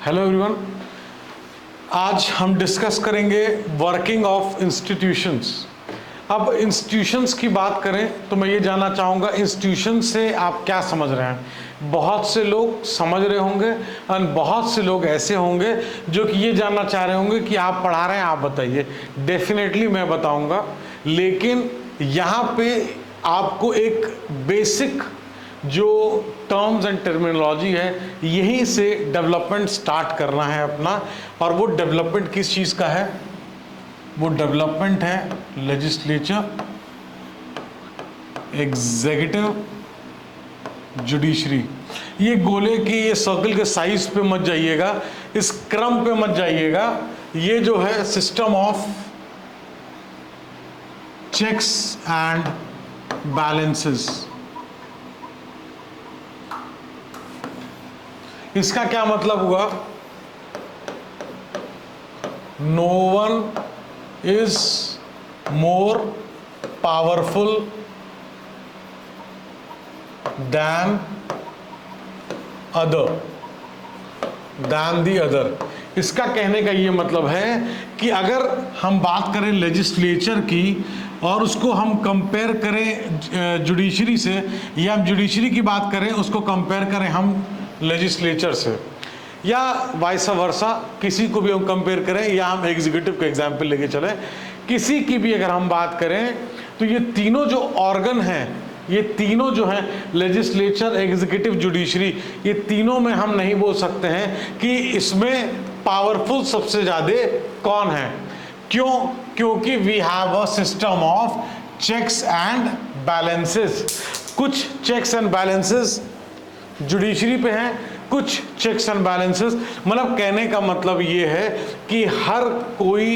Hello everyone, आज हम discuss करेंगे वर्किंग ऑफ इंस्टीट्यूशंस। अब इंस्टीट्यूशंस की बात करें तो मैं ये जानना चाहूँगा इंस्टीट्यूशन से आप क्या समझ रहे हैं। बहुत से लोग समझ रहे होंगे और बहुत से लोग ऐसे होंगे जो कि ये जानना चाह रहे होंगे कि आप पढ़ा रहे हैं, आप बताइए। डेफिनेटली मैं बताऊँगा, लेकिन यहाँ पे आपको एक बेसिक जो टर्म्स एंड टर्मिनोलॉजी है यहीं से डेवलपमेंट स्टार्ट करना है अपना। और वो डेवलपमेंट किस चीज़ का है? वो डेवलपमेंट है लेजिस्लेचर, एग्जीक्यूटिव, जुडिशरी। ये गोले की ये सर्कल के साइज पे मत जाइएगा, इस क्रम पे मत जाइएगा। ये जो है system of checks and balances. इसका क्या मतलब हुआ? No one is more powerful than the other. इसका कहने का ये मतलब है कि अगर हम बात करें लेजिस्लेचर की और उसको हम कंपेयर करें जुडिशरी से, या हम जुडिशरी की बात करें उसको कंपेयर करें हम लेजिस्लेचर से, या वाइस वर्सा, किसी को भी हम कंपेयर करें, या हम एग्जीक्यूटिव का एग्जाम्पल लेके चलें, किसी की भी अगर हम बात करें तो ये तीनों जो ऑर्गन हैं, ये तीनों जो हैं लेजिस्लेचर, एग्जीक्यूटिव, जुडिशरी, ये तीनों में हम नहीं बोल सकते हैं कि इसमें पावरफुल सबसे ज़्यादा कौन है। क्यों? क्योंकि we have a system of checks and balances. कुछ चेक्स एंड बैलेंसेस जुडिशरी पे हैं, कुछ चेक्स एंड बैलेंसेस। मतलब कहने का मतलब ये है कि हर कोई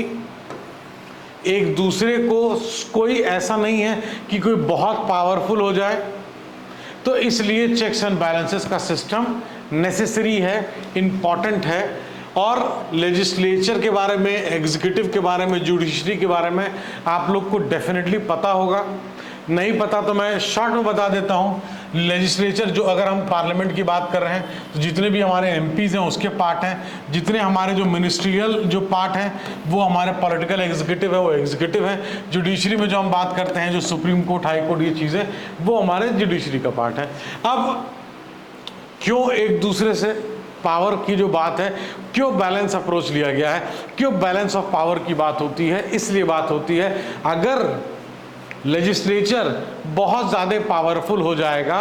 एक दूसरे को, कोई ऐसा नहीं है कि कोई बहुत पावरफुल हो जाए, तो इसलिए चेक्स एंड बैलेंसेस का सिस्टम नेसेसरी है, इम्पॉर्टेंट है। और लेजिस्लेचर के बारे में, एग्जीक्यूटिव के बारे में, जुडिशरी के बारे में आप लोग को डेफिनेटली पता होगा। नहीं पता तो मैं शॉर्ट में बता देता हूँ। लेजिस्लेचर, जो अगर हम पार्लियामेंट की बात कर रहे हैं तो जितने भी हमारे एमपीज़ हैं उसके पार्ट हैं, जितने हमारे जो मिनिस्ट्रियल जो पार्ट हैं वो हमारे पॉलिटिकल एग्जीक्यूटिव है, वो एग्जीक्यूटिव है। जुडिशरी में जो हम बात करते हैं, जो सुप्रीम कोर्ट, हाई कोर्ट, ये चीज़ें, वो हमारे जुडिशरी का पार्ट है। अब क्यों एक दूसरे से पावर की जो बात है, क्यों बैलेंस अप्रोच लिया गया है, क्यों बैलेंस ऑफ पावर की बात होती है? इसलिए बात होती है, अगर लेजिस्लेचर बहुत ज़्यादा पावरफुल हो जाएगा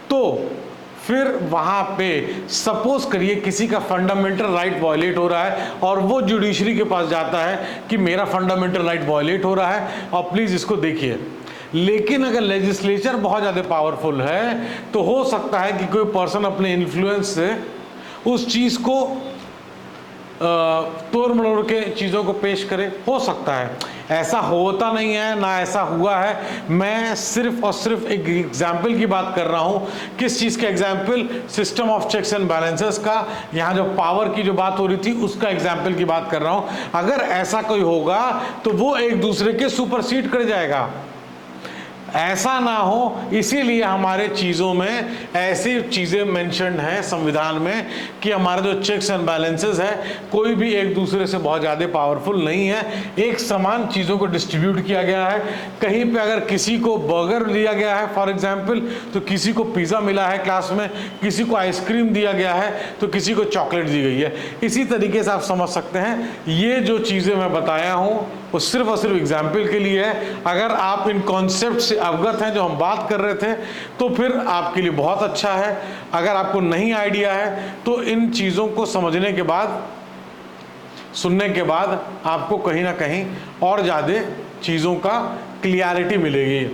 तो फिर वहाँ पे सपोज करिए किसी का फंडामेंटल राइट वायलेट हो रहा है और वो जुडिशरी के पास जाता है कि मेरा फंडामेंटल राइट वायलेट हो रहा है और प्लीज़ इसको देखिए। लेकिन अगर लेजिस्लेचर बहुत ज़्यादा पावरफुल है तो हो सकता है कि कोई पर्सन अपने इन्फ्लुएंस से उस चीज़ को तोड़ मरोड़ के चीज़ों को पेश करे, हो सकता है। ऐसा होता नहीं है, ना ऐसा हुआ है। मैं सिर्फ और सिर्फ एक एग्जाम्पल की बात कर रहा हूँ। किस चीज़ का example? System of checks and balances का। यहाँ जो पावर की जो बात हो रही थी उसका एग्जाम्पल की बात कर रहा हूँ। अगर ऐसा कोई होगा तो वो एक दूसरे के सुपरसीड कर जाएगा। ऐसा ना हो, इसीलिए हमारे चीज़ों में ऐसी चीज़ें मेंशन्ड हैं संविधान में कि हमारे जो चेक्स एंड बैलेंसेस है, कोई भी एक दूसरे से बहुत ज़्यादा पावरफुल नहीं है। एक समान चीज़ों को डिस्ट्रीब्यूट किया गया है। कहीं पे अगर किसी को बर्गर दिया गया है फॉर एग्जांपल, तो किसी को पिज़्ज़ा मिला है क्लास में, किसी को आइसक्रीम दिया गया है तो किसी को चॉकलेट दी गई है। इसी तरीके से आप समझ सकते हैं ये जो चीज़ें मैं बताया हूँ वो सिर्फ और सिर्फ एग्जाम्पल के लिए है। अगर आप इन कॉन्सेप्ट से अवगत हैं जो हम बात कर रहे थे तो फिर आपके लिए बहुत अच्छा है। अगर आपको नहीं आइडिया है तो इन चीज़ों को समझने के बाद, सुनने के बाद आपको कहीं ना कहीं और ज़्यादा चीज़ों का क्लियरिटी मिलेगी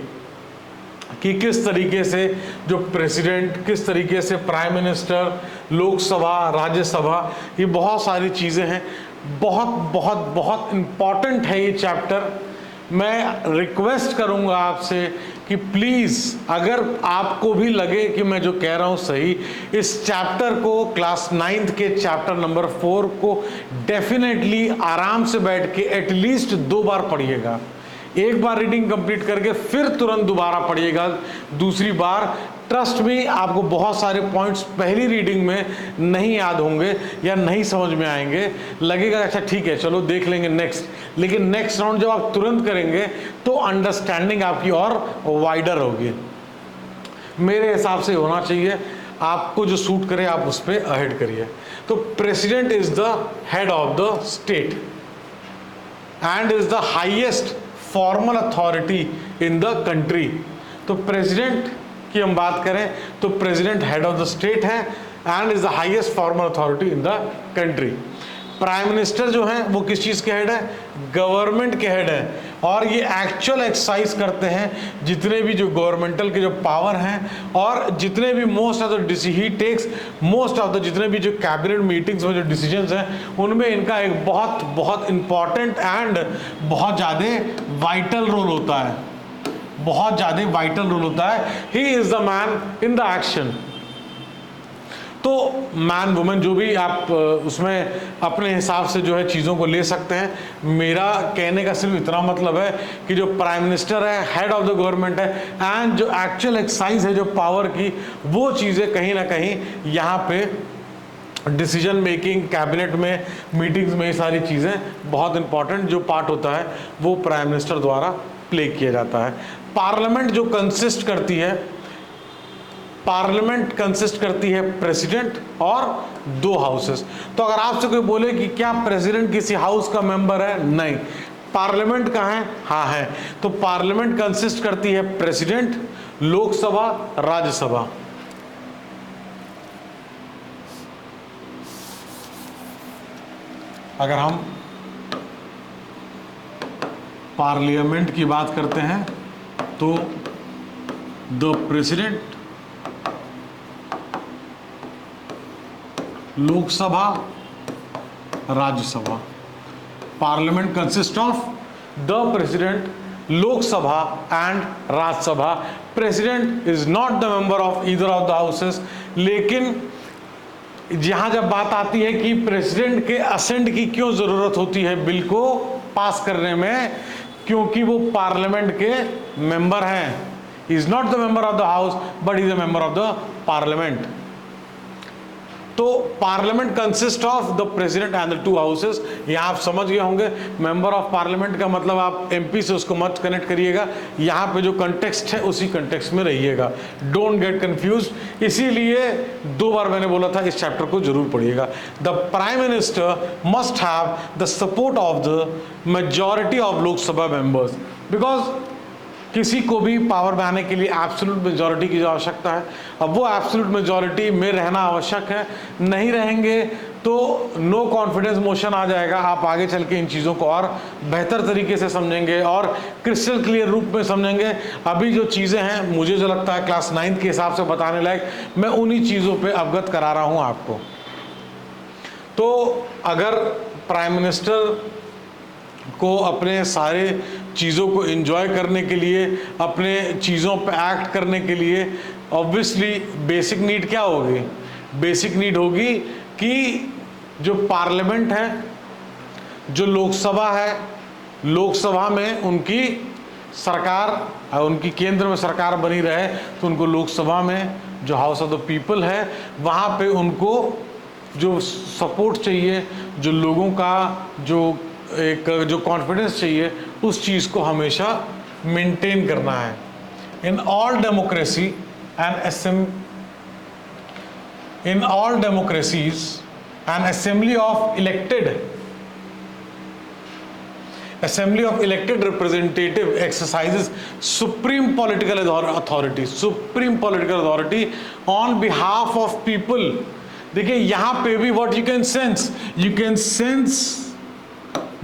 कि किस तरीके से जो प्रेसिडेंट, किस तरीके से प्राइम मिनिस्टर, लोकसभा, राज्यसभा, ये बहुत सारी चीज़ें हैं। बहुत बहुत बहुत इम्पॉर्टेंट है ये चैप्टर। मैं रिक्वेस्ट करूंगा आपसे कि प्लीज़, अगर आपको भी लगे कि मैं जो कह रहा हूँ सही, इस चैप्टर को, क्लास 9th के चैप्टर नंबर 4 को डेफिनेटली आराम से बैठ के एटलीस्ट 2 बार पढ़िएगा। एक बार रीडिंग कंप्लीट करके फिर तुरंत दोबारा पढ़िएगा दूसरी बार। ट्रस्ट में आपको बहुत सारे पॉइंट्स पहली रीडिंग में नहीं याद होंगे या नहीं समझ में आएंगे, लगेगा अच्छा ठीक है चलो देख लेंगे नेक्स्ट, लेकिन नेक्स्ट राउंड जब आप तुरंत करेंगे तो अंडरस्टैंडिंग आपकी और वाइडर होगी। मेरे हिसाब से होना चाहिए, आपको जो सूट करे आप उस पर अहेड करिए। तो president is the head of the state and is the highest formal authority in the country. तो प्रेसिडेंट की हम बात करें तो president head of the state है and is the highest formal authority in the country. Prime minister जो है वो किस चीज़ के हेड है? गवर्नमेंट के हेड है, और ये एक्चुअल एक्सरसाइज करते हैं जितने भी जो गवर्नमेंटल के जो पावर हैं, और जितने भी मोस्ट ऑफ द ही टेक्स मोस्ट ऑफ द जितने भी जो कैबिनेट मीटिंग्स में जो डिसीजंस हैं उनमें इनका एक बहुत बहुत इंपॉर्टेंट एंड बहुत ज़्यादा वाइटल रोल होता है, बहुत ज़्यादा वाइटल रोल होता है। He is the man in the action. तो मैन वुमेन जो भी आप उसमें अपने हिसाब से जो है चीज़ों को ले सकते हैं। मेरा कहने का सिर्फ इतना मतलब है कि जो प्राइम मिनिस्टर है, हेड ऑफ द गवर्नमेंट है, एंड जो एक्चुअल एक्सरसाइज है जो पावर की, वो चीज़ें कहीं ना कहीं यहाँ पे डिसीजन मेकिंग, कैबिनेट में, मीटिंग्स में, ये सारी चीज़ें बहुत इंपॉर्टेंट जो पार्ट होता है वो प्राइम मिनिस्टर द्वारा प्ले किया जाता है। पार्लियामेंट जो कंसिस्ट करती है, पार्लियामेंट कंसिस्ट करती है प्रेसिडेंट और 2 हाउसेस। तो अगर आपसे कोई बोले कि क्या प्रेसिडेंट किसी हाउस का मेंबर है? नहीं। पार्लियामेंट का है? हाँ है। तो पार्लियामेंट कंसिस्ट करती है प्रेसिडेंट, लोकसभा, राज्यसभा। अगर हम पार्लियामेंट की बात करते हैं तो the president, Lok Sabha, Rajya Sabha. Parliament consist of the president, Lok Sabha and Rajya Sabha. President is not the member of either of the houses. लेकिन यहां जब बात आती है कि प्रेसिडेंट के असेंट की क्यों जरूरत होती है बिल को पास करने में, क्योंकि वो पार्लियामेंट के मेंबर हैं। Is not the member of the house but is the member of the parliament. तो parliament consist of the president and the 2 houses. यहाँ आप समझ गए होंगे, मेंबर ऑफ पार्लियामेंट का मतलब आप एमपी से उसको मत कनेक्ट करिएगा, यहाँ पे जो कंटेक्स्ट है उसी कंटेक्स्ट में रहिएगा, डोंट गेट कंफ्यूज। इसीलिए 2 बार मैंने बोला था इस चैप्टर को जरूर पढ़िएगा। The prime minister must have the support of the majority of Lok Sabha members, because किसी को भी पावर में आने के लिए एब्सोल्यूट मेजॉरिटी की जो आवश्यकता है, अब वो एब्सोल्यूट मेजॉरिटी में रहना आवश्यक है। नहीं रहेंगे तो नो कॉन्फिडेंस मोशन आ जाएगा। आप आगे चल के इन चीज़ों को और बेहतर तरीके से समझेंगे और क्रिस्टल क्लियर रूप में समझेंगे। अभी जो चीज़ें हैं मुझे जो लगता है क्लास 9 के हिसाब से बताने लायक, मैं उन्हीं चीज़ों पे अवगत करा रहा हूँ आपको। तो अगर प्राइम मिनिस्टर को अपने सारे चीज़ों को एंजॉय करने के लिए, अपने चीज़ों पे एक्ट करने के लिए, ऑब्वियसली बेसिक नीड क्या होगी? बेसिक नीड होगी कि जो पार्लियामेंट है, जो लोकसभा है, लोकसभा में उनकी सरकार, उनकी केंद्र में सरकार बनी रहे, तो उनको लोकसभा में जो हाउस ऑफ द पीपल है वहाँ पे उनको जो सपोर्ट चाहिए, जो लोगों का जो कॉन्फिडेंस चाहिए, उस चीज़ को हमेशा मेंटेन करना है। In all democracy in all democracies an assembly of elected representative exercises supreme political authority on behalf of people। देखिए यहाँ पे भी what you can sense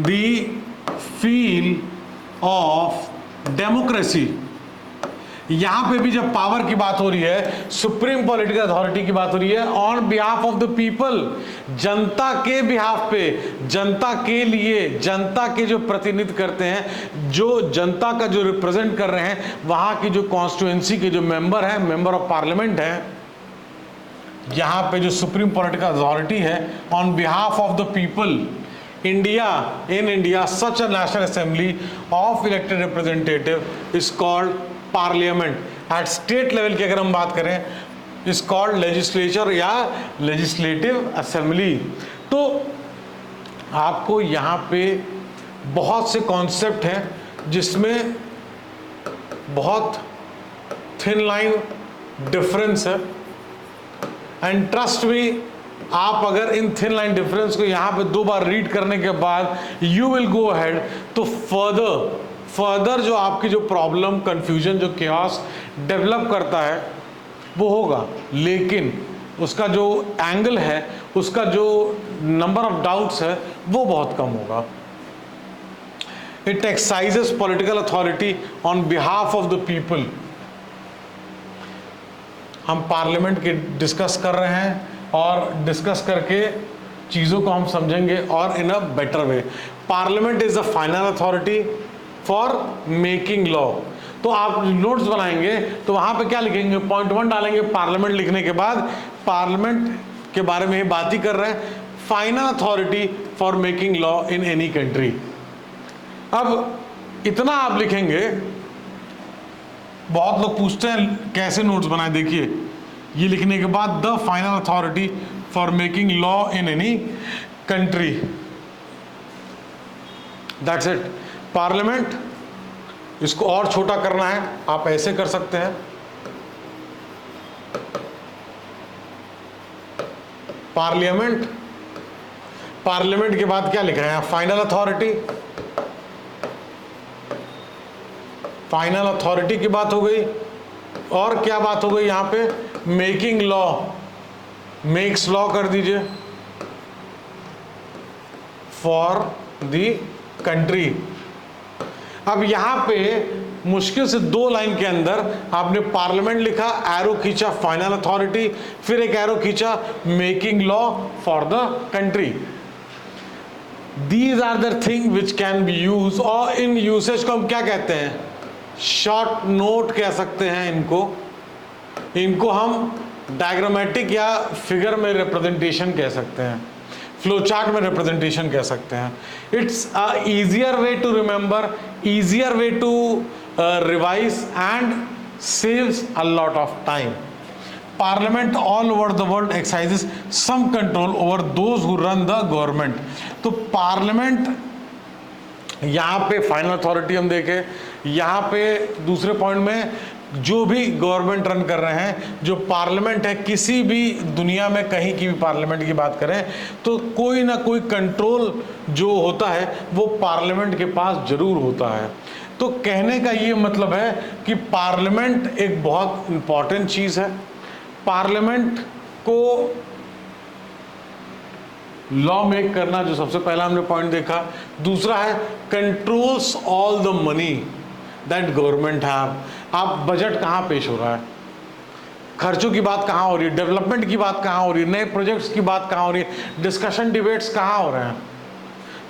the feel of democracy। यहाँ पे भी जब पावर की बात हो रही है, सुप्रीम पॉलिटिकल अथॉरिटी की बात हो रही है, on behalf of the people, जनता के बिहाफ पे, जनता के लिए, जनता के जो प्रतिनिधित्व करते हैं, जो जनता का जो रिप्रेजेंट कर रहे हैं, वहाँ की जो कॉन्स्टिट्यूएंसी के जो मेंबर हैं, मेंबर ऑफ पार्लियामेंट हैं, यहाँ पे जो सुप्रीम पॉलिटिकल अथॉरिटी है, on behalf of the people in India, such a national assembly of elected representative is called parliament. At state level की अगर हम बात करें, is called legislature या legislative assembly. तो आपको यहाँ पे बहुत से कॉन्सेप्ट हैं जिसमें बहुत थिन लाइन डिफरेंस है, एंड ट्रस्ट मी, आप अगर इन थिन लाइन डिफरेंस को यहाँ पे 2 बार रीड करने के बाद यू विल गो अहेड, तो फर्दर जो आपकी जो प्रॉब्लम, कंफ्यूजन, जो केओस डेवलप करता है वो होगा, लेकिन उसका जो एंगल है, उसका जो नंबर ऑफ डाउट्स है वो बहुत कम होगा. It exercises political authority on behalf of the people. हम पार्लियामेंट के डिस्कस कर रहे हैं और डिस्कस करके चीज़ों को हम समझेंगे और in a better way. Parliament is the final authority for making law. तो आप नोट्स बनाएंगे तो वहाँ पे क्या लिखेंगे, पॉइंट 1 डालेंगे पार्लियामेंट लिखने के बाद, पार्लियामेंट के बारे में ही बात ही कर रहे हैं, final authority for making law in any country. अब इतना आप लिखेंगे. बहुत लोग पूछते हैं कैसे नोट्स बनाए, देखिए ये लिखने के बाद the final authority for making law in any country, that's it. Parliament, इसको और छोटा करना है आप ऐसे कर सकते हैं, पार्लियामेंट. पार्लियामेंट के बाद क्या लिखा है, फाइनल अथॉरिटी. फाइनल अथॉरिटी की बात हो गई, और क्या बात हो गई यहाँ पे, मेकिंग लॉ, मेक्स लॉ कर दीजिए फॉर द कंट्री. अब यहाँ पे मुश्किल से 2 लाइन के अंदर आपने पार्लियामेंट लिखा, एरो खींचा फाइनल अथॉरिटी, फिर एक एरो खींचा making law for the country. These are the thing which can be use, और इन यूसेज को हम क्या कहते हैं, शॉर्ट नोट कह सकते हैं इनको हम डायग्रामेटिक या फिगर में रिप्रेजेंटेशन कह सकते हैं, फ्लो चार्ट में रिप्रेजेंटेशन कह सकते हैं. It's a easier way to remember, easier way to revise and saves a lot of time. Parliament all over the world exercises some control over those who run the government. तो parliament यहाँ पे final authority हम देखें, यहाँ पे दूसरे point में जो भी गवर्नमेंट रन कर रहे हैं, जो पार्लियामेंट है, किसी भी दुनिया में कहीं की भी पार्लियामेंट की बात करें तो कोई ना कोई कंट्रोल जो होता है वो पार्लियामेंट के पास जरूर होता है. तो कहने का ये मतलब है कि पार्लियामेंट एक बहुत इंपॉर्टेंट चीज़ है. पार्लियामेंट को लॉ मेक करना, जो सबसे पहला हमने पॉइंट देखा. दूसरा है controls all the money that government have. आप बजट कहाँ पेश हो रहा है, खर्चों की बात कहाँ हो रही है, डेवलपमेंट की बात कहाँ हो रही है, नए प्रोजेक्ट्स की बात कहाँ हो रही है, डिस्कशन डिबेट्स कहाँ हो रहे हैं.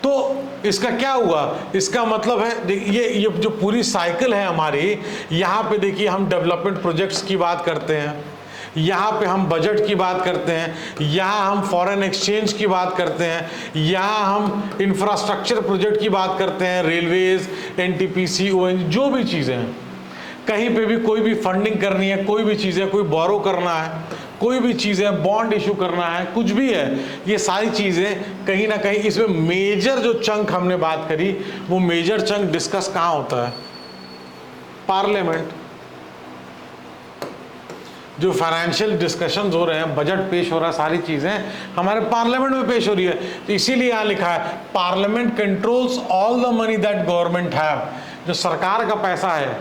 तो इसका क्या हुआ, इसका मतलब है ये जो पूरी साइकिल है हमारी, यहाँ पे देखिए हम डेवलपमेंट प्रोजेक्ट्स की बात करते हैं, यहाँ पे हम बजट की बात करते हैं, यहाँ हम फॉरेन एक्सचेंज की बात करते हैं, यहाँ हम इंफ्रास्ट्रक्चर प्रोजेक्ट की बात करते हैं, रेलवेज, एनटीपीसी, ओएनजीसी, जो भी चीज़ें हैं, कहीं पे भी कोई भी फंडिंग करनी है, कोई भी चीज़ है, कोई बोरो करना है, कोई भी चीज़ है, बॉन्ड इशू करना है, कुछ भी है, ये सारी चीज़ें कहीं ना कहीं इसमें मेजर जो चंक हमने बात करी, वो मेजर चंक डिस्कस कहाँ होता है, पार्लियामेंट. जो फाइनेंशियल डिस्कशंस हो रहे हैं, बजट पेश हो रहा है, सारी चीज़ें हमारे पार्लियामेंट में पेश हो रही है. तो इसीलिए यहाँ लिखा है parliament controls all the money that government have. जो सरकार का पैसा है,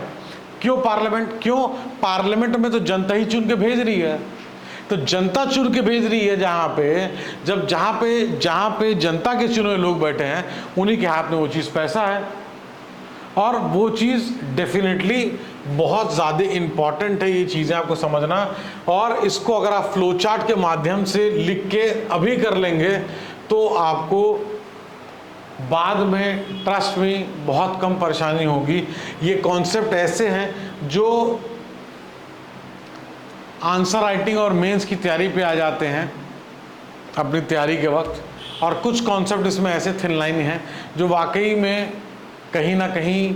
क्यों पार्लियामेंट, क्यों पार्लियामेंट में तो जनता ही चुन के भेज रही है. तो जनता चुन के भेज रही है, जहाँ पे जनता के चुने हुए लोग बैठे हैं, उन्हीं के हाथ में वो चीज़ पैसा है. और वो चीज़ डेफिनेटली बहुत ज़्यादा इम्पॉर्टेंट है, ये चीज़ें आपको समझना. और इसको अगर आप फ्लो चार्ट के माध्यम से लिख के अभी कर लेंगे तो आपको बाद में ट्रस्ट में बहुत कम परेशानी होगी. ये कॉन्सेप्ट ऐसे हैं जो आंसर राइटिंग और मेंस की तैयारी पे आ जाते हैं अपनी तैयारी के वक्त, और कुछ कॉन्सेप्ट इसमें ऐसे थिन लाइन हैं जो वाकई में कहीं ना कहीं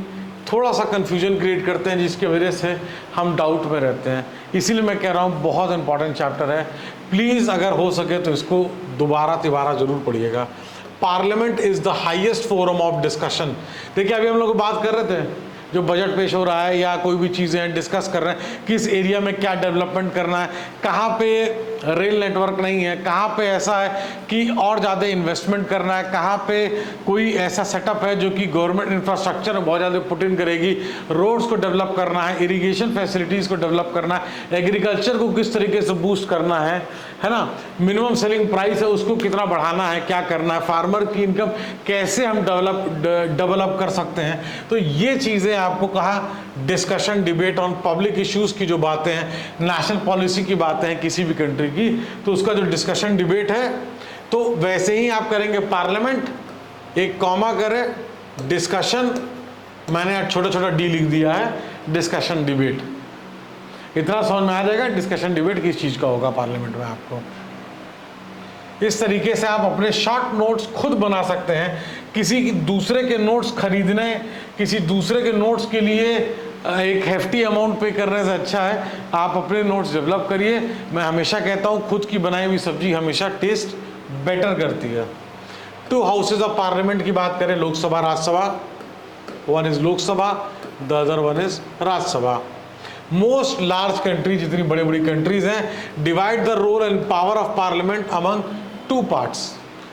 थोड़ा सा कन्फ्यूजन क्रिएट करते हैं, जिसकी वजह से हम डाउट में रहते हैं। इसीलिए मैं कह रहा हूँ बहुत इंपॉर्टेंट चैप्टर है, प्लीज़ अगर हो सके तो इसको दोबारा तिबारा जरूर पढ़िएगा। Parliament is the highest forum of discussion. देखिए अभी हम लोग बात कर रहे थे, जो बजट पेश हो रहा है या कोई भी चीज़ें डिस्कस कर रहे हैं, किस एरिया में क्या डेवलपमेंट करना है, कहाँ पे रेल नेटवर्क नहीं है, कहाँ पे ऐसा है कि और ज़्यादा इन्वेस्टमेंट करना है, कहाँ पे कोई ऐसा सेटअप है जो कि गवर्नमेंट इंफ्रास्ट्रक्चर में बहुत ज़्यादा पुट इन करेगी, रोड्स को डेवलप करना है, इरिगेशन फैसिलिटीज़ को डेवलप करना है, एग्रीकल्चर को किस तरीके से बूस्ट करना है ना, मिनिमम सेलिंग प्राइस है उसको कितना बढ़ाना है, क्या करना है, फार्मर की इनकम कैसे हम डेवलप कर सकते हैं। तो ये चीज़ें आपको कहा, discussion debate on public issues की जो बातें हैं, नेशनल पॉलिसी की बातें हैं किसी भी कंट्री की, तो उसका जो डिस्कशन डिबेट है तो वैसे ही आप करेंगे। पार्लियामेंट एक कॉमा करे, डिस्कशन मैंने छोटा छोटा डी लिख दिया है, डिस्कशन डिबेट, इतना समझ में आ जाएगा डिस्कशन डिबेट किस चीज़ का होगा पार्लियामेंट में। आपको इस तरीके से आप अपने शॉर्ट नोट्स खुद बना सकते हैं। किसी दूसरे के नोट्स खरीदने, किसी दूसरे के नोट्स के लिए एक हेफ्टी अमाउंट पे करने से अच्छा है आप अपने नोट्स डेवलप करिए। मैं हमेशा कहता हूँ खुद की बनाई हुई सब्जी हमेशा टेस्ट बेटर करती है। 2 हाउसेज ऑफ पार्लियामेंट की बात करें, Lok Sabha Rajya Sabha, one is Lok Sabha, the other one is Rajya Sabha. Most large country, जितनी बड़ी बड़ी कंट्रीज हैं, divide the role and power of parliament among 2 parts.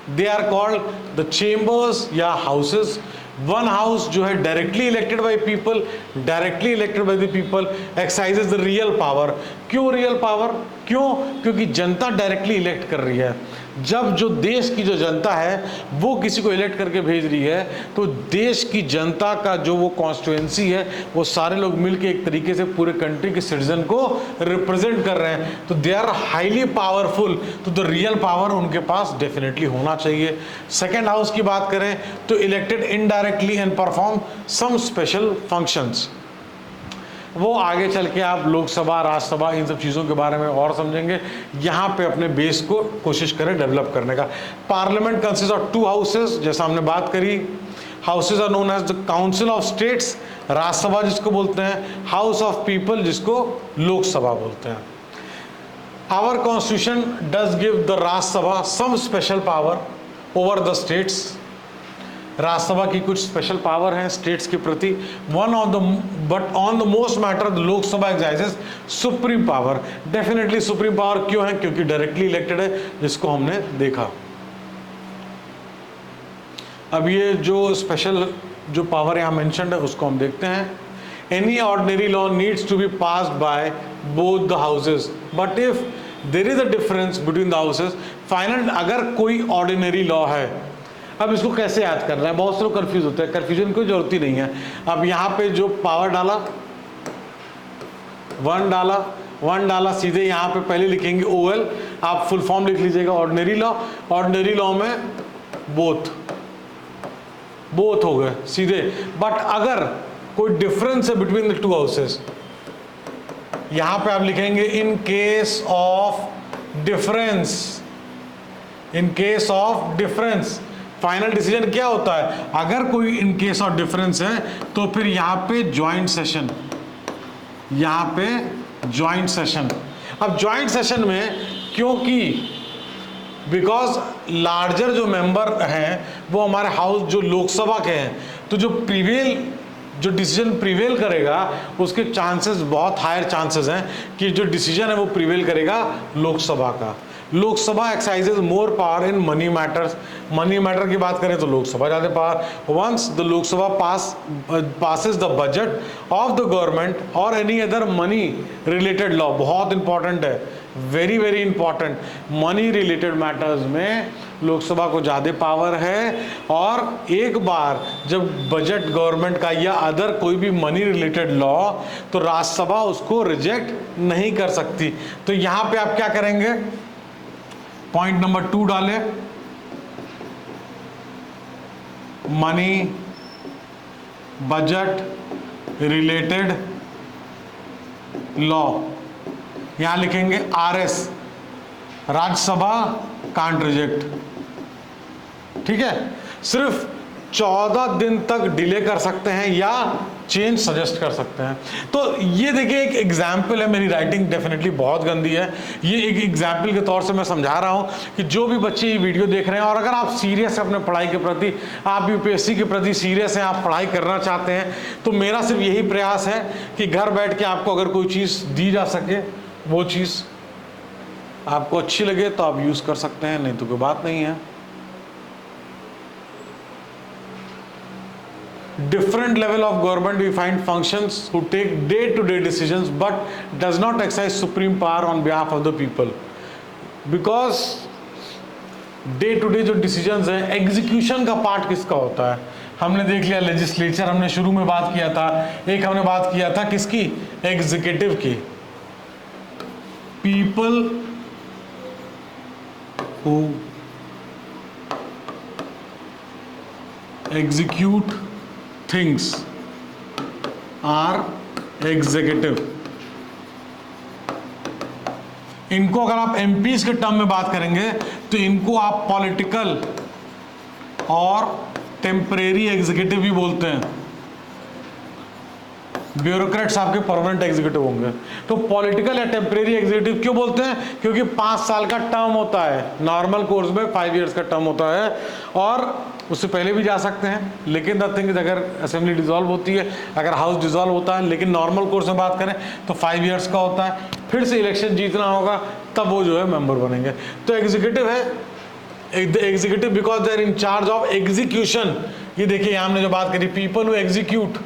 They are called the chambers या हाउसेस। वन हाउस जो है directly elected by people, directly elected by the people, exercises the real power. क्यों real power? क्यों? क्योंकि जनता directly elect कर रही है। जब जो देश की जो जनता है वो किसी को इलेक्ट करके भेज रही है, तो देश की जनता का जो वो कॉन्स्टिट्यूएंसी है वो सारे लोग मिलके एक तरीके से पूरे कंट्री के सिटीजन को रिप्रेजेंट कर रहे हैं, तो दे आर हाईली पावरफुल। तो द रियल पावर उनके पास डेफिनेटली होना चाहिए। सेकेंड हाउस की बात करें तो elected indirectly and perform some special functions. वो आगे चल के आप लोकसभा, राज्यसभा, इन सब चीज़ों के बारे में और समझेंगे। यहाँ पे अपने बेस को कोशिश करें डेवलप करने का। पार्लियामेंट कंसिस्ट ऑफ 2 हाउसेस, जैसा हमने बात करी। Houses are known as the council of states, Rajya Sabha जिसको बोलते हैं, हाउस ऑफ पीपल जिसको लोकसभा बोलते हैं। Our constitution does give the Rajya Sabha some special power over the states. Rajya Sabha की कुछ स्पेशल पावर हैं स्टेट्स के प्रति। One of the but on the most matter the Lok Sabha exercises supreme power. Definitely supreme power क्यों है? क्योंकि डायरेक्टली इलेक्टेड है, जिसको हमने देखा। अब ये जो स्पेशल जो पावर यहाँ मेंशन्ड है उसको हम देखते हैं। Any ordinary law needs to be passed by both the houses, but if there is a difference between the houses, final अगर कोई ऑर्डिनरी लॉ है। अब इसको कैसे याद करना है? बहुत से लोग कंफ्यूज होते हैं, कंफ्यूजन की कोई जरूरत ही नहीं है। अब यहाँ पे जो पावर डाला, 1 डाला, सीधे यहाँ पे पहले लिखेंगे OL, आप फुल फॉर्म लिख लीजिएगा ऑर्डिनरी लॉ। ऑर्डिनरी लॉ में बोथ हो गए सीधे। बट अगर कोई डिफरेंस है बिटवीन द 2 हाउसेस, यहाँ पे आप लिखेंगे in case of difference. In case of difference final decision क्या होता है? अगर कोई इन केस ऑफ डिफरेंस है तो फिर यहाँ पे ज्वाइंट सेशन, यहाँ पे ज्वाइंट सेशन। अब ज्वाइंट सेशन में क्योंकि बिकॉज लार्जर जो मेंबर हैं वो हमारे हाउस जो लोकसभा के हैं, तो जो डिसीजन प्रिवेल करेगा उसके चांसेस बहुत हायर चांसेस हैं कि जो डिसीजन है वो प्रिवेल करेगा लोकसभा का। Lok Sabha exercises more power in money matters. Money matter की बात करें तो लोकसभा ज़्यादा power. Once the Lok Sabha passes the budget of the government और any other money related law, बहुत इंपॉर्टेंट है, very very important. Money related matters में लोकसभा को ज़्यादा पावर है, और एक बार जब बजट गवर्नमेंट का या अदर कोई भी मनी रिलेटेड लॉ, तो राज्यसभा उसको रिजेक्ट नहीं कर सकती। तो यहाँ पे आप क्या करेंगे? पॉइंट नंबर 2 डाले, मनी बजट रिलेटेड लॉ, यहां लिखेंगे RS, राज्यसभा कांट रिजेक्ट। ठीक है, सिर्फ 14 दिन तक डिले कर सकते हैं या चेंज सजेस्ट कर सकते हैं। तो ये देखिए एक एग्जाम्पल है, मेरी राइटिंग डेफिनेटली बहुत गंदी है, ये एक एग्जाम्पल के तौर से मैं समझा रहा हूँ कि जो भी बच्चे ये वीडियो देख रहे हैं और अगर आप सीरियस हैं अपने पढ़ाई के प्रति, आप यूपीएससी के प्रति सीरियस हैं, आप पढ़ाई करना चाहते हैं, तो मेरा सिर्फ यही प्रयास है कि घर बैठ के आपको अगर कोई चीज़ दी जा सके, वो चीज़ आपको अच्छी लगे तो आप यूज़ कर सकते हैं, नहीं तो कोई बात नहीं है। Different level of government we find functions who take day-to-day decisions but does not exercise supreme power on behalf of the people, because day-to-day जो decisions हैं, execution का पार्ट किसका होता है? हमने देख लिया लेजिस्लेचर, हमने शुरू में बात किया था, एक हमने बात किया था किसकी, एग्जीक्यूटिव की। people who execute things are executive। इनको अगर आप एमपीज के टर्म में बात करेंगे तो इनको आप पॉलिटिकल और टेम्परेरी एग्जीक्यूटिव भी बोलते हैं। ब्यूरोक्रेट्स आपके परमानेंट एग्जीक्यूटिव होंगे। तो पॉलिटिकल या टेम्परेरी एग्जीक्यूटिव क्यों बोलते हैं? क्योंकि 5 साल का टर्म होता है, नॉर्मल कोर्स में 5 इयर्स का टर्म होता है और उससे पहले भी जा सकते हैं। लेकिन द थिंग इज, अगर असेंबली डिसॉल्व होती है, अगर हाउस डिसॉल्व होता है, लेकिन नॉर्मल कोर्स में बात करें तो 5 इयर्स का होता है, फिर से इलेक्शन जीतना होगा तब वो जो है मेंबर बनेंगे। तो एग्जीक्यूटिव है, executive because they are in charge of execution. ये देखिए यहाँ हमने जो बात करी, पीपल हु एग्जीक्यूट,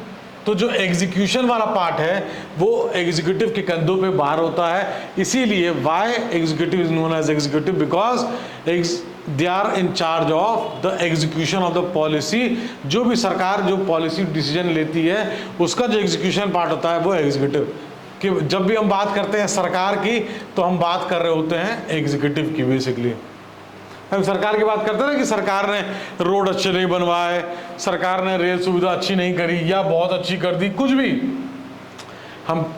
तो जो एग्जीक्यूशन वाला पार्ट है वो एग्जीक्यूटिव के कंधों पे बाहर होता है। इसीलिए why executive is known as executive, because they are in charge of the execution of the policy. जो भी सरकार जो पॉलिसी डिसीजन लेती है उसका जो एग्जीक्यूशन पार्ट होता है वो एग्जीक्यूटिव। कि जब भी हम बात करते हैं सरकार की तो हम बात कर रहे होते हैं एग्जीक्यूटिव की। बेसिकली हम सरकार की बात करते हैं ना कि सरकार ने रोड अच्छे नहीं बनवाए, सरकार ने रेल सुविधा अच्छी नहीं करी या बहुत अच्छी कर दी, कुछ भी हम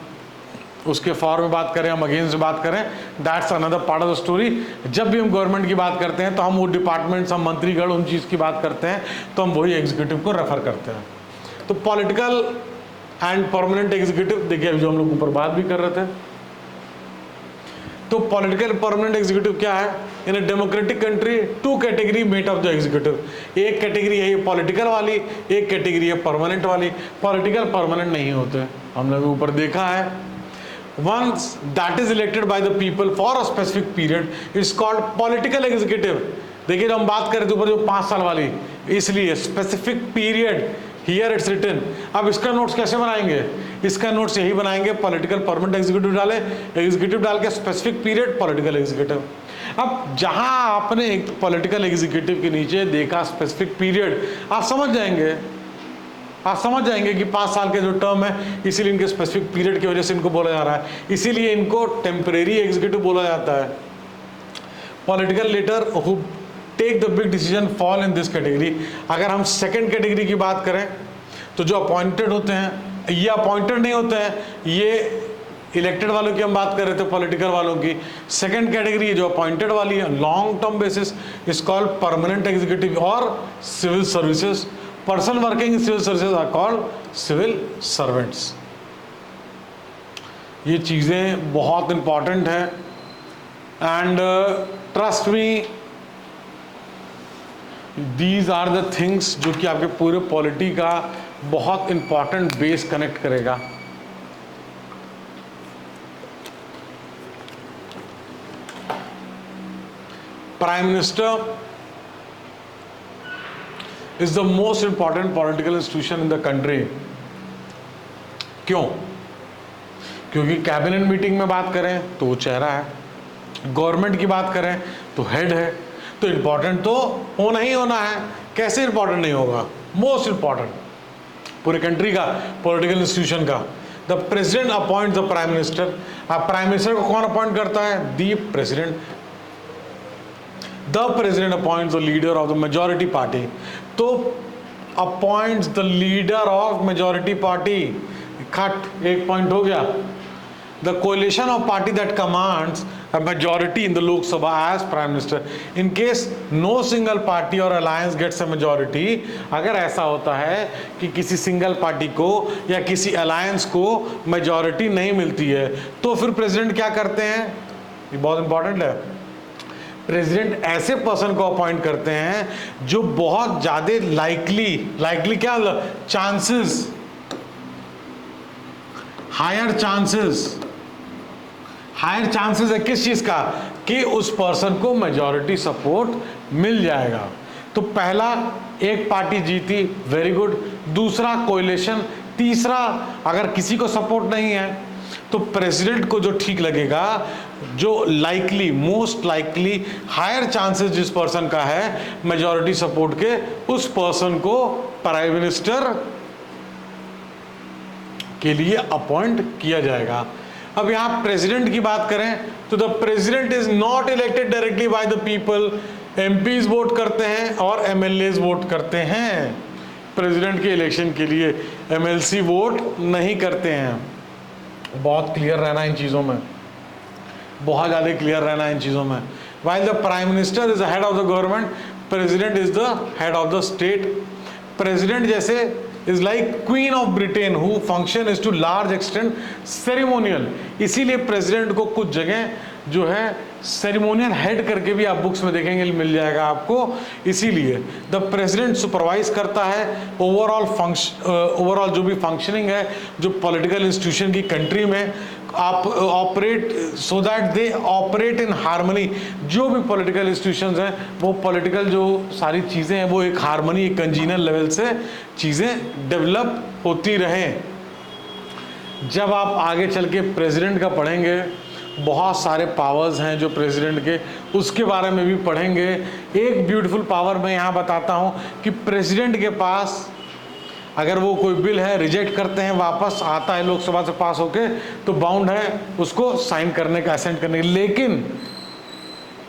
उसके फॉर में बात करें, हम अगेंस्ट में बात करें, that's another part of the story. जब भी हम गवर्नमेंट की बात करते हैं तो हम वो डिपार्टमेंट्स, हम मंत्रीगण उन चीज़ की बात करते हैं तो हम वही एग्जीक्यूटिव को रेफर करते हैं। तो पॉलिटिकल एंड परमानेंट एग्जीक्यूटिव, देखिए अभी जो हम लोग ऊपर बात भी कर रहे थे, तो पॉलिटिकल परमानेंट एग्जीक्यूटिव क्या है? In a democratic country 2 category made of the executive. एक कैटेगरी है पॉलिटिकल वाली, एक कैटेगरी है परमानेंट वाली। पॉलिटिकल परमानेंट नहीं होते, हमने भी ऊपर देखा है। Once that is elected by the people for a specific period is called political executive। देखिए जब हम बात करें तो ऊपर जो 5 साल वाली, इसलिए specific period, here it's written. अब इसका नोट्स कैसे बनाएंगे? इसका नोट्स यही बनाएंगे, पॉलिटिकल परमानेंट एग्जीक्यूटिव डाले, एग्जीक्यूटिव डाल के स्पेसिफिक पीरियड पॉलिटिकल एग्जीक्यूटिव। अब जहां आपने एक पॉलिटिकल एग्जीक्यूटिव के नीचे देखा स्पेसिफिक पीरियड, आप समझ जाएंगे कि 5 साल के जो टर्म है, इसीलिए इनके स्पेसिफिक पीरियड की वजह से इनको बोला जा रहा है, इसीलिए इनको टेम्परेरी एग्जीक्यूटिव बोला जाता है। Political leader who take the big decision fall in this category. अगर हम सेकेंड कैटेगरी की बात करें तो जो अपॉइंटेड होते हैं, ये अपॉइंटेड नहीं होते हैं, ये इलेक्टेड वालों की हम बात कर रहे थे, पॉलिटिकल वालों की। सेकंड कैटेगरी जो अपॉइंटेड वाली है, long term basis, is called permanent executive और civil services. Person working in civil services are called civil servants. ये चीज़ें बहुत इंपॉर्टेंट है and trust me, these are the things जो कि आपके पूरे पॉलिटी का बहुत इंपॉर्टेंट बेस कनेक्ट करेगा। Prime minister is the most important political institution in the country. क्यों? क्योंकि कैबिनेट मीटिंग में बात करें तो वो चेहरा है, गवर्नमेंट की बात करें तो हेड है, तो इंपॉर्टेंट तो होना ही होना है। कैसे इंपॉर्टेंट नहीं होगा? मोस्ट इंपॉर्टेंट पूरे कंट्री का पॉलिटिकल इंस्टीट्यूशन का। The president appoint the prime minister. अब प्राइम मिनिस्टर को कौन अपॉइंट करता है? The president. The president appoints the leader of the majority party. तो appoints the leader of majority party, खट एक पॉइंट हो गया। The coalition of party that commands a majority in the Lok Sabha as Prime Minister. In case no single party or alliance gets a majority, अगर ऐसा होता है कि किसी सिंगल पार्टी को या किसी अलायंस को मेजॉरिटी नहीं मिलती है, तो फिर प्रेसिडेंट क्या करते हैं? ये बहुत इंपॉर्टेंट है। प्रेसिडेंट ऐसे पर्सन को अपॉइंट करते हैं जो बहुत ज्यादा लाइकली क्या चांसेस, हायर चांसेस है किस चीज का? कि उस पर्सन को मेजॉरिटी सपोर्ट मिल जाएगा। तो पहला एक पार्टी जीती, वेरी गुड। दूसरा कोएलिशन। तीसरा अगर किसी को सपोर्ट नहीं है तो प्रेसिडेंट को जो ठीक लगेगा, जो likely, most likely, higher chances जिस पर्सन का है मेजॉरिटी सपोर्ट के, उस पर्सन को प्राइम मिनिस्टर के लिए अपॉइंट किया जाएगा। अब यहां प्रेसिडेंट की बात करें तो the president is not elected directly by the people. MPs vote करते हैं और एमएलएज वोट करते हैं। प्रेसिडेंट के इलेक्शन के लिए एमएलसी वोट नहीं करते हैं। बहुत क्लियर रहना इन चीज़ों में, बहुत ज़्यादा क्लियर रहना इन चीज़ों में। While the prime minister is the head of the government, president is the head of the state. President जैसे is like queen of Britain who function is to large extent ceremonial. इसीलिए president को कुछ जगह जो है ceremonial head करके भी आप बुक्स में देखेंगे, मिल जाएगा आपको। इसीलिए द प्रेसिडेंट सुपरवाइज करता है ओवरऑल जो भी फंक्शनिंग है जो पॉलिटिकल इंस्टीट्यूशन की कंट्री में आप operate, so that they operate in harmony. जो भी पॉलिटिकल इंस्टीट्यूशंस हैं वो पॉलिटिकल जो सारी चीज़ें हैं वो एक हार्मनी, एक कंजीनल लेवल से चीज़ें डेवलप होती रहें। जब आप आगे चल के प्रेसिडेंट का पढ़ेंगे, बहुत सारे पावर्स हैं जो प्रेसिडेंट के, उसके बारे में भी पढ़ेंगे। एक ब्यूटीफुल पावर मैं यहाँ बताता हूँ कि प्रेसिडेंट के पास अगर वो कोई बिल है रिजेक्ट करते हैं, वापस आता है लोकसभा से पास होके, तो बाउंड है उसको साइन करने का, असेंट करने का। लेकिन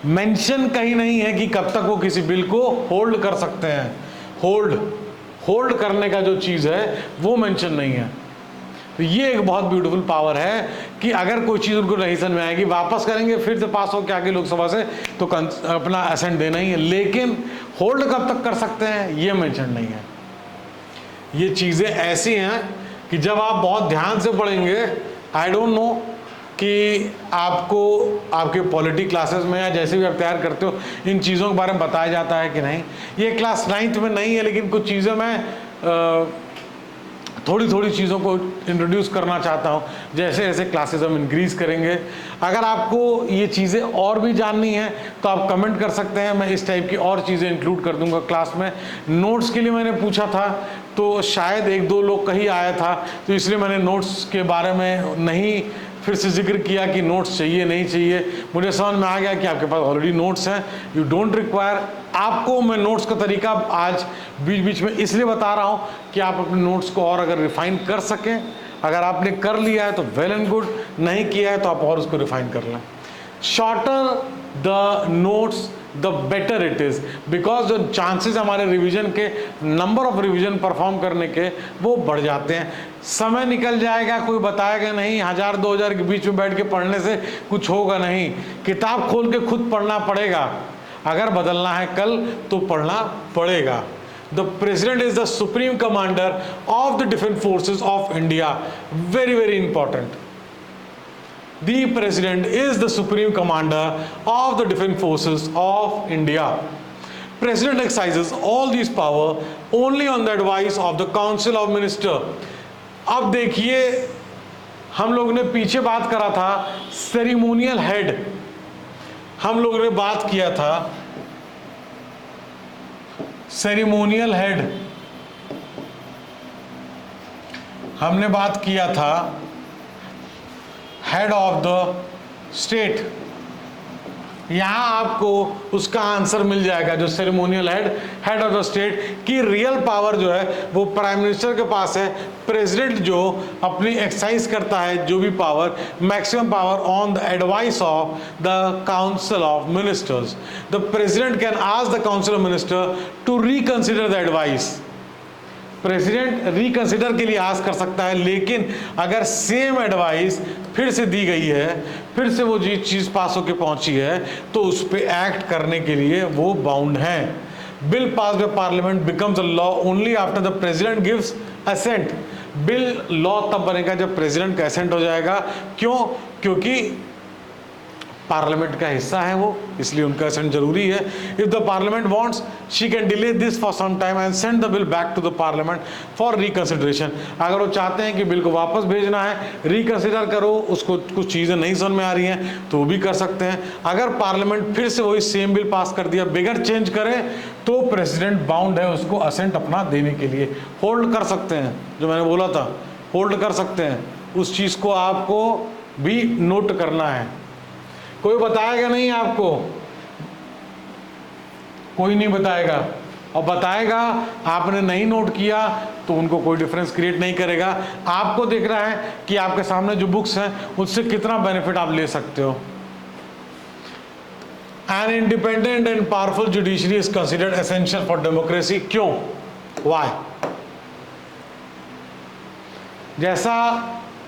मेंशन कहीं नहीं है कि कब तक वो किसी बिल को होल्ड कर सकते हैं। होल्ड करने का जो चीज़ है वो मेंशन नहीं है। तो ये एक बहुत ब्यूटीफुल पावर है कि अगर कोई चीज़ उनको नहीं समझ में आएगी, वापस करेंगे, फिर से पास होकर आगे लोकसभा से, तो अपना असेंट देना ही है। लेकिन होल्ड कब तक कर सकते हैं ये मेंशन नहीं है। ये चीज़ें ऐसी हैं कि जब आप बहुत ध्यान से पढ़ेंगे, आई डोंट नो कि आपको आपके पॉलिटी क्लासेस में या जैसे भी आप तैयार करते हो इन चीज़ों के बारे में बताया जाता है कि नहीं। ये क्लास 9th में नहीं है, लेकिन कुछ चीज़ें मैं थोड़ी चीज़ों को इंट्रोड्यूस करना चाहता हूँ। जैसे जैसे क्लासेस हम इंक्रीज करेंगे, अगर आपको ये चीज़ें और भी जाननी है तो आप कमेंट कर सकते हैं, मैं इस टाइप की और चीज़ें इंक्लूड कर दूंगा क्लास में। नोट्स के लिए मैंने पूछा था तो शायद 1-2 लोग कहीं आया था, तो इसलिए मैंने नोट्स के बारे में नहीं फिर से जिक्र किया कि नोट्स चाहिए नहीं चाहिए। मुझे समझ में आ गया कि आपके पास ऑलरेडी नोट्स हैं, यू डोंट रिक्वायर। आपको मैं नोट्स का तरीका आज बीच बीच में इसलिए बता रहा हूँ कि आप अपने नोट्स को और अगर रिफाइन कर सकें। अगर आपने कर लिया है तो वेल एंड गुड, नहीं किया है तो आप और उसको रिफाइन कर लें। Shorter the notes the better it is, because जो चांसेस हमारे रिवीजन के, नंबर ऑफ रिवीजन परफॉर्म करने के, वो बढ़ जाते हैं। समय निकल जाएगा, कोई बताएगा नहीं, 1000-2000 के बीच में बैठ के पढ़ने से कुछ होगा नहीं। किताब खोल के खुद पढ़ना पड़ेगा। अगर बदलना है कल तो पढ़ना पड़ेगा। The President is the Supreme Commander of the Defense Forces of India. Very important. The President is the Supreme Commander of the Defense Forces of India. President exercises all these power only on the advice of the Council of Minister. अब देखिए, हम लोग ने पीछे बात करा था ceremonial head, हम लोग ने बात किया था सेरिमोनियल हेड, हमने बात किया था हेड ऑफ द स्टेट। यहां आपको उसका आंसर मिल जाएगा, जो ceremonial head of the state की रियल पावर जो है वो प्राइम मिनिस्टर के पास है। प्रेसिडेंट जो अपनी एक्सरसाइज करता है जो भी power, maximum power on the advice of the council of ministers. The president can ask the council of minister to reconsider the advice. President reconsider के लिए आस्क कर सकता है, लेकिन अगर सेम एडवाइस फिर से दी गई है, फिर से वो चीज़ पास होकर पहुंची है, तो उस पर एक्ट करने के लिए वो बाउंड है। Bill pass by parliament becomes a law only after the president gives assent. Bill law तब बनेगा जब प्रेसिडेंट का असेंट हो जाएगा। क्यों? क्योंकि पार्लियामेंट का हिस्सा है वो, इसलिए उनका असेंट जरूरी है। If the parliament wants she can delay this for some time and send the bill back to the parliament for reconsideration. अगर वो चाहते हैं कि बिल को वापस भेजना है, रिकंसिडर करो, उसको कुछ चीज़ें नहीं समझ में आ रही हैं, तो वो भी कर सकते हैं। अगर पार्लियामेंट फिर से वही सेम बिल पास कर दिया बगैर चेंज करे, तो प्रेसिडेंट बाउंड है उसको असेंट अपना देने के लिए। होल्ड कर सकते हैं, जो मैंने बोला था, होल्ड कर सकते हैं। उस चीज़ को आपको भी नोट करना है। कोई बताएगा नहीं आपको, कोई नहीं बताएगा, और बताएगा आपने नहीं नोट किया तो उनको कोई डिफरेंस क्रिएट नहीं करेगा। आपको देख रहा है कि आपके सामने जो बुक्स हैं उससे कितना बेनिफिट आप ले सकते हो। An independent and powerful judiciary is considered essential for democracy. क्यों? वाई? जैसा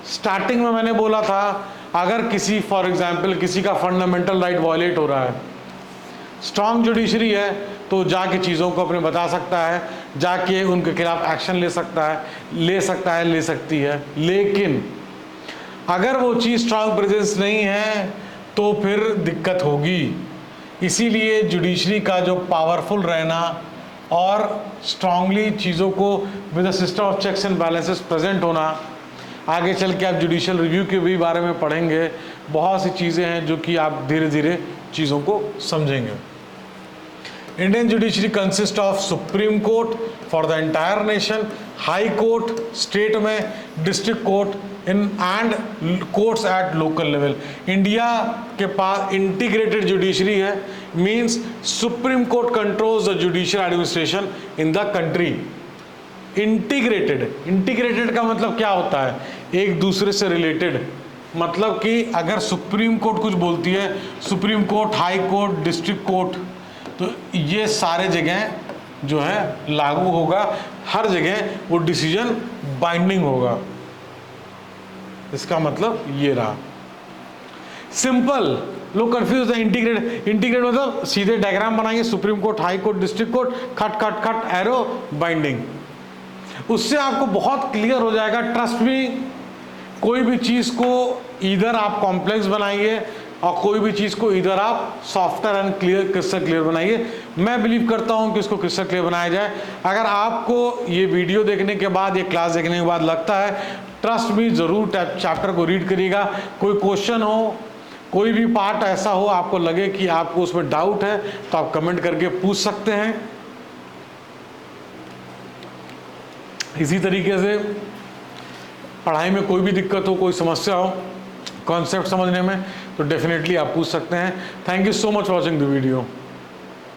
स्टार्टिंग में मैंने बोला था, अगर किसी फॉर एग्जाम्पल किसी का फंडामेंटल राइट वायलेट हो रहा है, स्ट्रांग जुडिशरी है तो जाके चीज़ों को अपने बता सकता है, जाके उनके खिलाफ एक्शन ले सकता है, ले सकती है। लेकिन अगर वो चीज़ स्ट्रांग प्रेजेंस नहीं है तो फिर दिक्कत होगी। इसीलिए जुडिशरी का जो पावरफुल रहना और स्ट्रांगली चीज़ों को with a system of checks and balances present होना, आगे चल के आप जुडिशियल रिव्यू के भी बारे में पढ़ेंगे। बहुत सी चीज़ें हैं जो कि आप धीरे धीरे चीज़ों को समझेंगे। Indian judiciary consist of supreme court for the entire nation, high court state में, district court in and courts at local level. India के पास इंटीग्रेटेड जुडिशरी है, means supreme court controls the judicial administration in the country. Integrated का मतलब क्या होता है? एक दूसरे से रिलेटेड। मतलब कि अगर सुप्रीम कोर्ट कुछ बोलती है, supreme court, high court, district court, तो ये सारे जगह जो है लागू होगा, हर जगह वो डिसीजन बाइंडिंग होगा। इसका मतलब ये रहा। सिंपल, लोग कंफ्यूज है। इंटीग्रेट मतलब सीधे डायग्राम बनाएंगे, supreme court, high court, district court, खट खट खट एरो बाइंडिंग। उससे आपको बहुत क्लियर हो जाएगा। ट्रस्ट मी, कोई भी चीज़ को इधर आप कॉम्प्लेक्स बनाइए और कोई भी चीज़ को इधर आप softer and clear, crystal clear बनाइए। मैं बिलीव करता हूँ कि इसको क्रिस्टल क्लियर बनाया जाए। अगर आपको ये वीडियो देखने के बाद, ये क्लास देखने के बाद लगता है, ट्रस्ट मी, ज़रूर चैप्टर को रीड करिएगा। कोई क्वेश्चन हो, कोई भी पार्ट ऐसा हो आपको लगे कि आपको उसमें डाउट है, तो आप कमेंट करके पूछ सकते हैं। इसी तरीके से पढ़ाई में कोई भी दिक्कत हो, कोई समस्या हो कॉन्सेप्ट समझने में, तो डेफिनेटली आप पूछ सकते हैं। Thank you so much watching the video.